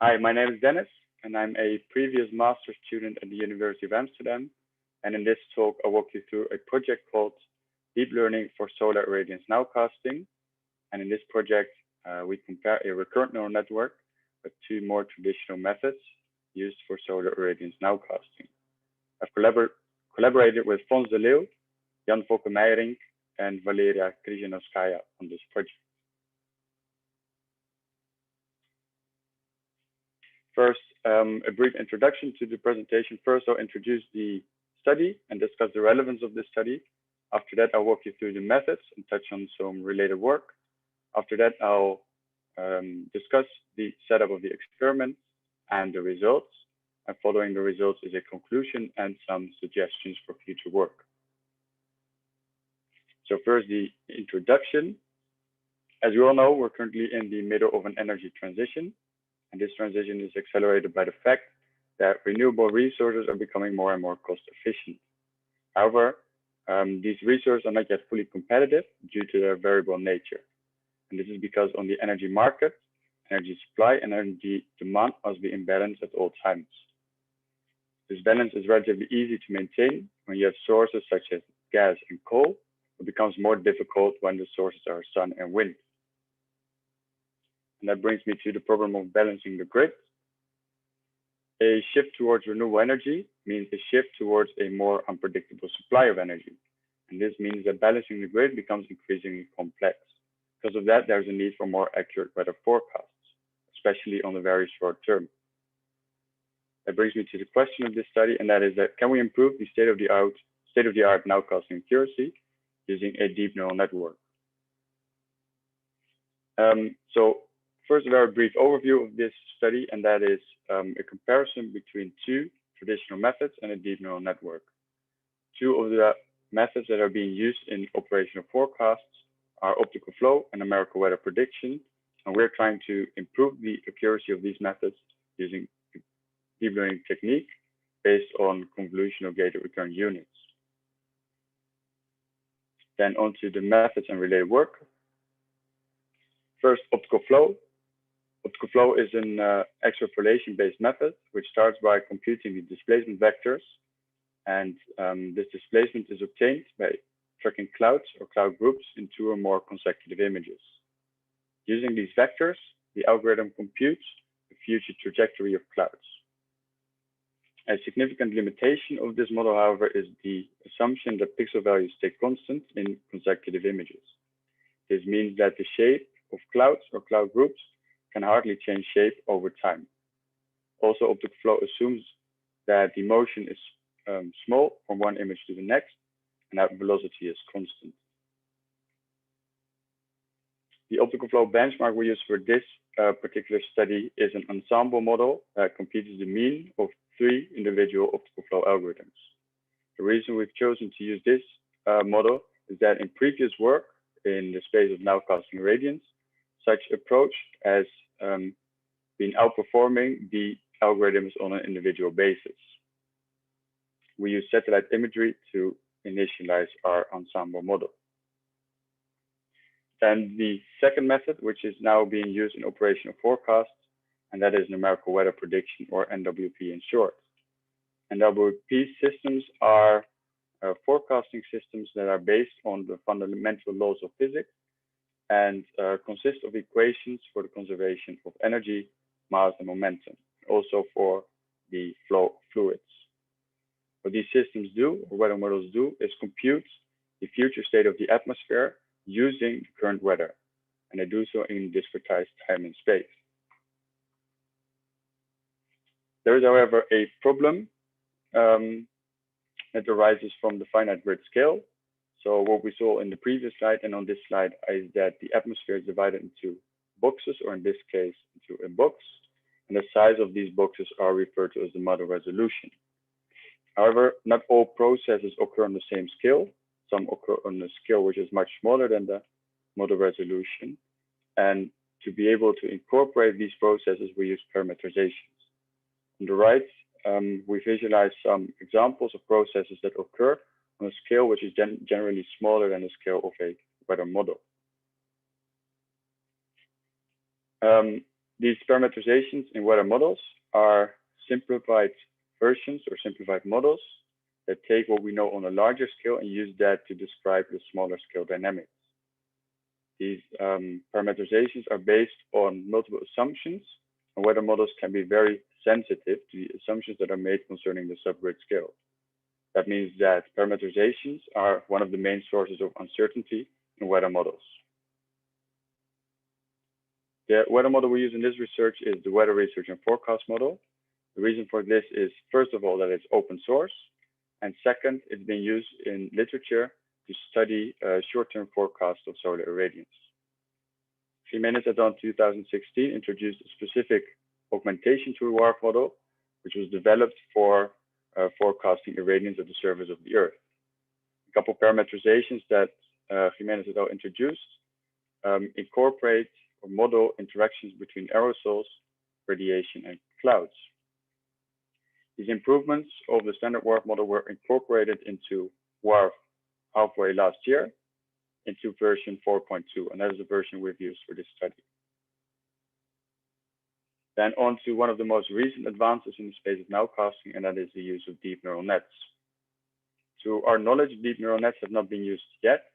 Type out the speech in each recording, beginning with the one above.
Hi, my name is Dennis, and I'm a previous master's student at the University of Amsterdam. And in this talk, I'll walk you through a project called Deep Learning for Solar Irradiance Nowcasting. And in this project, we compare a recurrent neural network with two more traditional methods used for solar irradiance nowcasting. I've collaborated with Fons de Leeuw, Fokke Meirink, and Valeria Krzhizhanovskaya on this project. First, a brief introduction to the presentation. First, I'll introduce the study and discuss the relevance of this study. After that, I'll walk you through the methods and touch on some related work. After that, I'll discuss the setup of the experiment and the results. And following the results is a conclusion and some suggestions for future work. So first, the introduction. As you all know, we're currently in the middle of an energy transition. And this transition is accelerated by the fact that renewable resources are becoming more and more cost efficient. However, these resources are not yet fully competitive due to their variable nature. And this is because on the energy market, energy supply and energy demand must be in balance at all times. This balance is relatively easy to maintain when you have sources such as gas and coal. It becomes more difficult when the sources are sun and wind. And that brings me to the problem of balancing the grid. A shift towards renewable energy means a shift towards a more unpredictable supply of energy. And this means that balancing the grid becomes increasingly complex. Because of that, there's a need for more accurate weather forecasts, especially on the very short term. That brings me to the question of this study, and that is that can we improve the state-of-the-art nowcasting accuracy using a deep neural network? So first, a very brief overview of this study, and that is a comparison between two traditional methods and a deep neural network. Two of the methods that are being used in operational forecasts are optical flow and numerical weather prediction, and we're trying to improve the accuracy of these methods using deep learning technique based on convolutional gated recurrent units. Then onto the methods and related work. First, optical flow. Optical flow is an extrapolation-based method, which starts by computing the displacement vectors. And this displacement is obtained by tracking clouds or cloud groups in two or more consecutive images. Using these vectors, the algorithm computes the future trajectory of clouds. A significant limitation of this model, however, is the assumption that pixel values stay constant in consecutive images. This means that the shape of clouds or cloud groups can hardly change shape over time. Also, optical flow assumes that the motion is small from one image to the next, and that velocity is constant. The optical flow benchmark we use for this particular study is an ensemble model that computes the mean of 3 individual optical flow algorithms. The reason we've chosen to use this model is that in previous work in the space of nowcasting irradiance, such approach has been outperforming the algorithms on an individual basis. We use satellite imagery to initialize our ensemble model. Then the second method, which is now being used in operational forecasts, and that is numerical weather prediction, or NWP in short. NWP systems are forecasting systems that are based on the fundamental laws of physics and consist of equations for the conservation of energy, mass, and momentum, also for the flow of fluids. What these systems do, or weather models do, is compute the future state of the atmosphere using the current weather, and they do so in discretized time and space. There is, however, a problem that arises from the finite grid scale. So what we saw in the previous slide and on this slide is that the atmosphere is divided into boxes, or in this case, into a box, and the size of these boxes are referred to as the model resolution. However, not all processes occur on the same scale. Some occur on a scale which is much smaller than the model resolution. And to be able to incorporate these processes, we use parameterizations. On the right, we visualize some examples of processes that occur on a scale which is generally smaller than the scale of a weather model. These parameterizations in weather models are simplified versions or simplified models that take what we know on a larger scale and use that to describe the smaller scale dynamics. These parameterizations are based on multiple assumptions, and weather models can be very sensitive to the assumptions that are made concerning the subgrid scale. That means that parameterizations are one of the main sources of uncertainty in weather models. The weather model we use in this research is the Weather Research and Forecast Model. The reason for this is, first of all, that it's open source, and second, it's been used in literature to study short-term forecasts of solar irradiance. Jimenez et al. In 2016 introduced a specific augmentation to the WRF model, which was developed for forecasting irradiance at the surface of the Earth. A couple of parameterizations that Jimenez et al. Introduced incorporate or model interactions between aerosols, radiation, and clouds. These improvements of the standard WRF model were incorporated into WRF halfway last year into version 4.2, and that is the version we've used for this study. Then on to one of the most recent advances in the space of nowcasting, and that is the use of deep neural nets. To our knowledge, deep neural nets have not been used yet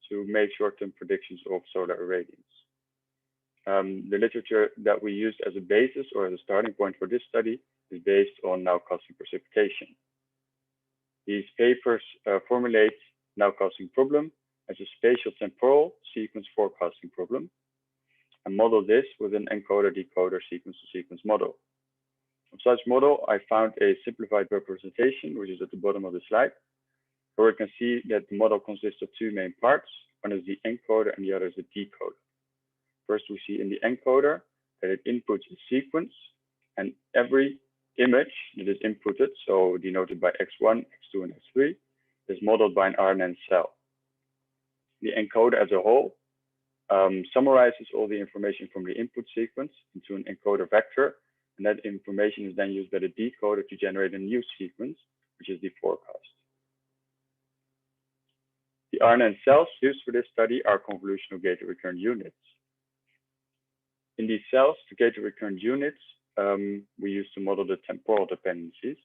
to make short-term predictions of solar irradiance. The literature that we used as a basis or as a starting point for this study is based on nowcasting precipitation. These papers formulate nowcasting problem as a spatial temporal sequence forecasting problem and model this with an encoder-decoder sequence-to-sequence model. From such model, I found a simplified representation, which is at the bottom of the slide, where we can see that the model consists of two main parts. One is the encoder and the other is the decoder. First, we see in the encoder that it inputs a sequence, and every image that is inputted, so denoted by X1, X2, and X3, is modeled by an RNN cell. The encoder as a whole summarizes all the information from the input sequence into an encoder vector, and that information is then used by the decoder to generate a new sequence, which is the forecast. The RNN cells used for this study are convolutional gated recurrent units. In these cells, the gated recurrent units, we use to model the temporal dependencies.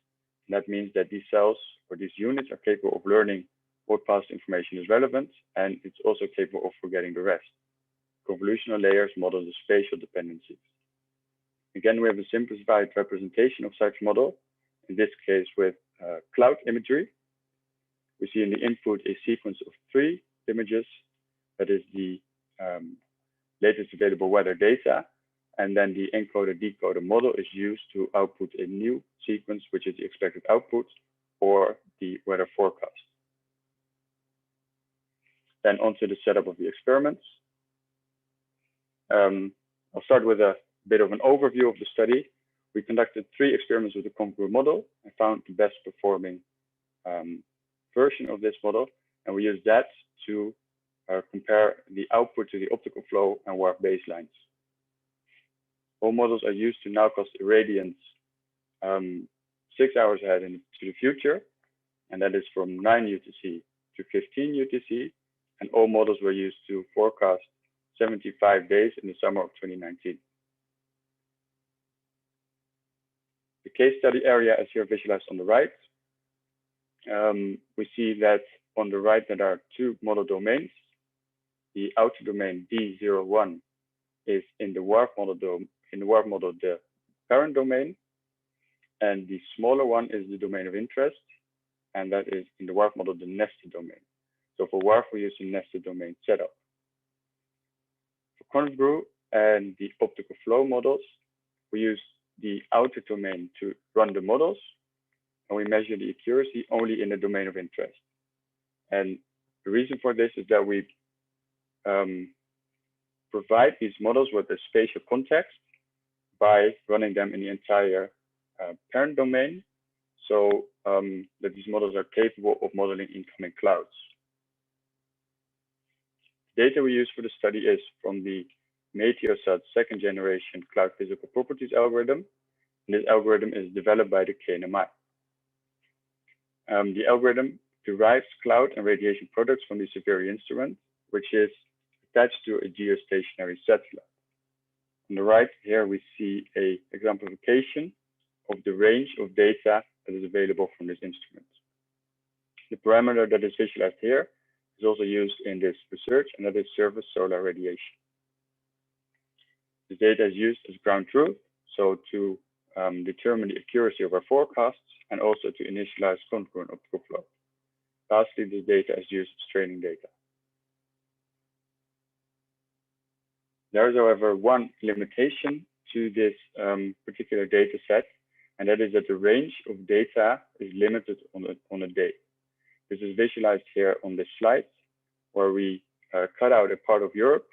And that means that these cells or these units are capable of learning what past information is relevant, and it's also capable of forgetting the rest. Convolutional layers model the spatial dependencies. Again, we have a simplified representation of such model, in this case with cloud imagery. We see in the input a sequence of 3 images, that is the latest available weather data, and then the encoder-decoder model is used to output a new sequence, which is the expected output for the weather forecast. Then onto the setup of the experiments. I'll start with a bit of an overview of the study. We conducted 3 experiments with the ConvGRU model and found the best performing version of this model, and we used that to compare the output to the optical flow and WRF baselines. All models are used to nowcast irradiance 6 hours ahead into the future, and that is from 9 UTC to 15 UTC, and all models were used to forecast 75 days in the summer of 2019. The case study area is here visualized on the right. We see that on the right there are 2 model domains. The outer domain D01 is in the WRF model the parent domain, and the smaller one is the domain of interest, and that is in the WRF model the nested domain. So for WRF we use a nested domain setup. For ConvGRU and the optical flow models, we use the outer domain to run the models, and we measure the accuracy only in the domain of interest. And the reason for this is that we provide these models with a spatial context by running them in the entire parent domain, so that these models are capable of modeling incoming clouds. Data we use for the study is from the Meteosat 2nd generation cloud physical properties algorithm. And this algorithm is developed by the KNMI. The algorithm derives cloud and radiation products from the Severi instrument, which is attached to a geostationary satellite. On the right here, we see a exemplification of the range of data that is available from this instrument. The parameter that is visualized here is also used in this research, and that is surface solar radiation. This data is used as ground truth, so to determine the accuracy of our forecasts and also to initialize congruent optical flow. Lastly, this data is used as training data. There is, however, one limitation to this particular data set, and that is that the range of data is limited on a day. This is visualized here on this slide, where we cut out a part of Europe,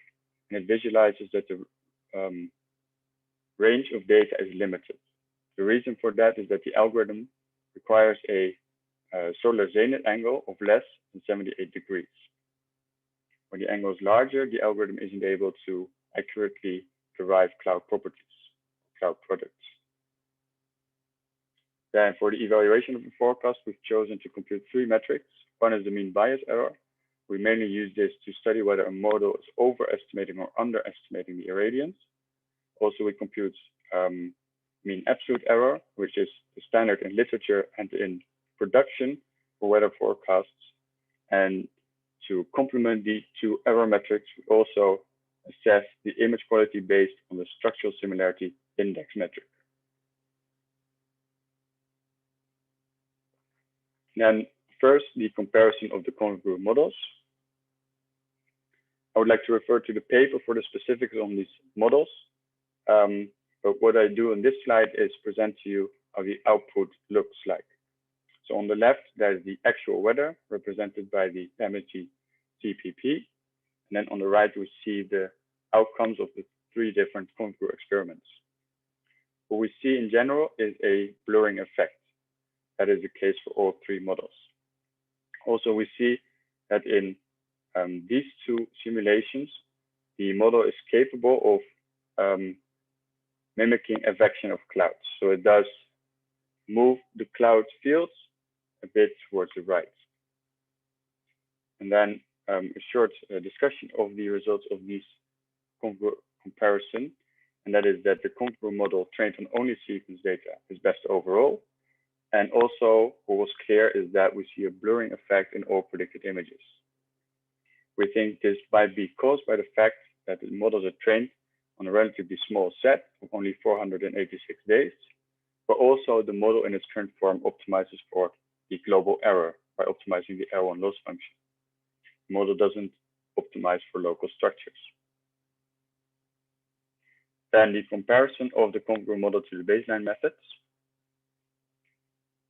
and it visualizes that the range of data is limited. The reason for that is that the algorithm requires a solar zenith angle of less than 78 degrees. When the angle is larger, the algorithm isn't able to accurately derive cloud properties, cloud products. Then for the evaluation of the forecast, we've chosen to compute three metrics. One is the mean bias error. We mainly use this to study whether a model is overestimating or underestimating the irradiance. Also, we compute mean absolute error, which is the standard in literature and in production for weather forecasts. And to complement these two error metrics, we also assess the image quality based on the Structural Similarity Index Metric. Then first, the comparison of the ConvGRU models. I would like to refer to the paper for the specifics on these models. But what I do on this slide is present to you how the output looks like. So on the left, there's the actual weather represented by the MSG-CPP. And then on the right, we see the outcomes of the three different ConvGRU experiments. What we see in general is a blurring effect. That is the case for all three models. Also, we see that in these two simulations, the model is capable of mimicking advection of clouds. So it does move the cloud fields a bit towards the right. And then a short discussion of the results of these ConvGRU comparison, and that is that the ConvGRU model trained on only sequence data is best overall. And also, what was clear is that we see a blurring effect in all predicted images. We think this might be caused by the fact that the models are trained on a relatively small set of only 486 days, but also the model in its current form optimizes for the global error by optimizing the error and loss function. The model doesn't optimize for local structures. Then the comparison of the ConvGRU model to the baseline methods.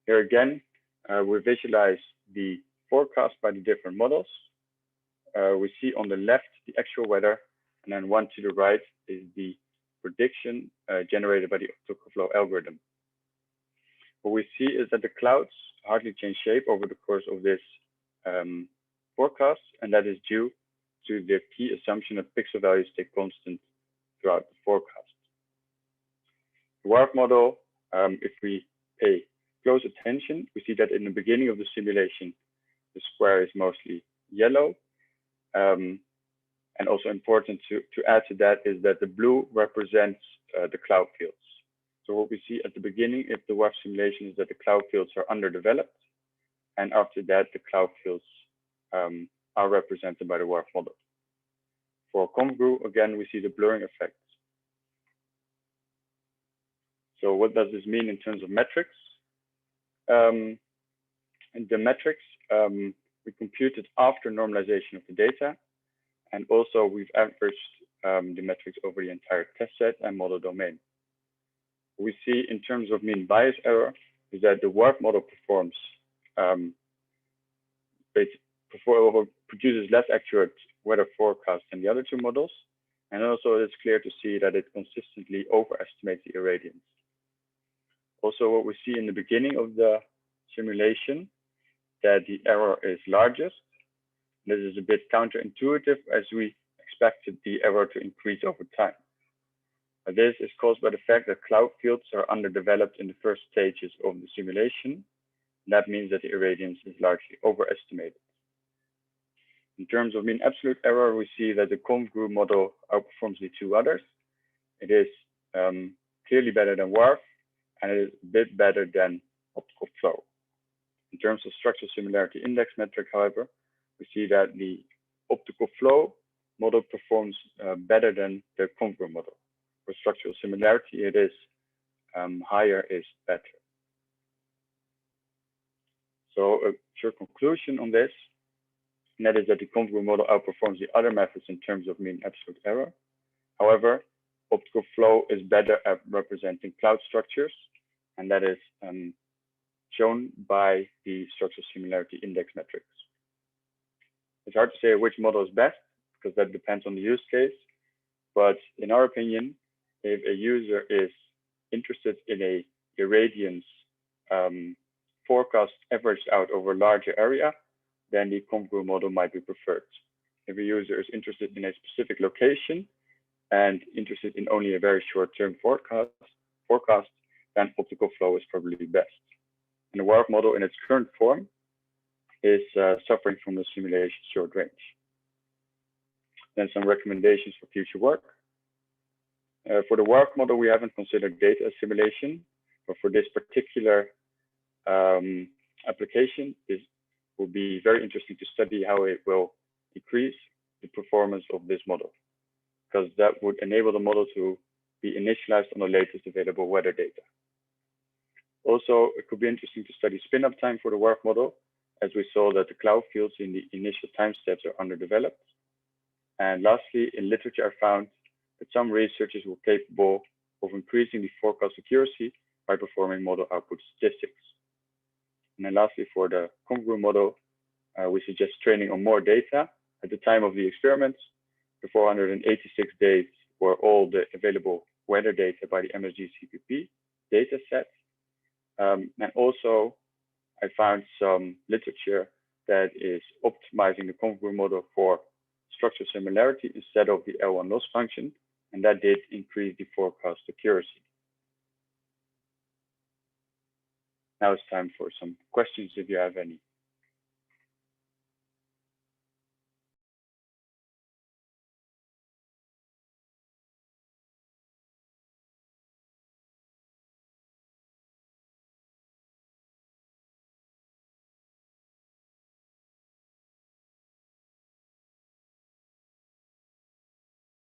Here again, we visualize the forecast by the different models. We see on the left the actual weather, and then one to the right is the prediction generated by the optical flow algorithm. What we see is that the clouds hardly change shape over the course of this forecast, and that is due to the key assumption that pixel values stay constant throughout the forecast. The WRF model, if we pay close attention, we see that in the beginning of the simulation, the square is mostly yellow. And also important to add to that is that the blue represents the cloud fields. So what we see at the beginning of the WRF simulation is that the cloud fields are underdeveloped. And after that, the cloud fields are represented by the WRF model. For ConvGRU, again, we see the blurring effects. So what does this mean in terms of metrics? And the metrics we computed after normalization of the data. And also we've averaged the metrics over the entire test set and model domain. What we see in terms of mean bias error is that the WRF model produces less accurate weather forecasts than the other two models. And also it's clear to see that it consistently overestimates the irradiance. Also, what we see in the beginning of the simulation, that the error is largest. This is a bit counterintuitive as we expected the error to increase over time. This is caused by the fact that cloud fields are underdeveloped in the first stages of the simulation. That means that the irradiance is largely overestimated. In terms of mean absolute error, we see that the ConvGRU model outperforms the two others. it is clearly better than WRF, and it is a bit better than optical flow. In terms of structural similarity index metric, however, we see that the optical flow model performs better than the ConvGRU model. For structural similarity, it is higher is better. So a short conclusion on this, and that is that the ConvGRU model outperforms the other methods in terms of mean absolute error. However, optical flow is better at representing cloud structures, and that is shown by the structural similarity index metrics. It's hard to say which model is best because that depends on the use case, but in our opinion, if a user is interested in a irradiance forecast averaged out over a larger area, then the ConvGRU model might be preferred. If a user is interested in a specific location and interested in only a very short-term forecast, then optical flow is probably best. And the WRF model in its current form is suffering from the simulation short range. Then some recommendations for future work. For the WRF model, we haven't considered data assimilation, but for this particular application, it will be very interesting to study how it will decrease the performance of this model, because that would enable the model to be initialized on the latest available weather data. Also, it could be interesting to study spin-up time for the WRF model, as we saw that the cloud fields in the initial time steps are underdeveloped. And lastly, in literature, I found that some researchers were capable of increasing the forecast accuracy by performing model output statistics. And then lastly, for the ConvGRU model, we suggest training on more data. At the time of the experiments, the 486 days were all the available weather data by the MSG-CPP dataset. And also, I found some literature that is optimizing the ConvGRU model for structural similarity instead of the L1 loss function, and that did increase the forecast accuracy. Now it's time for some questions if you have any.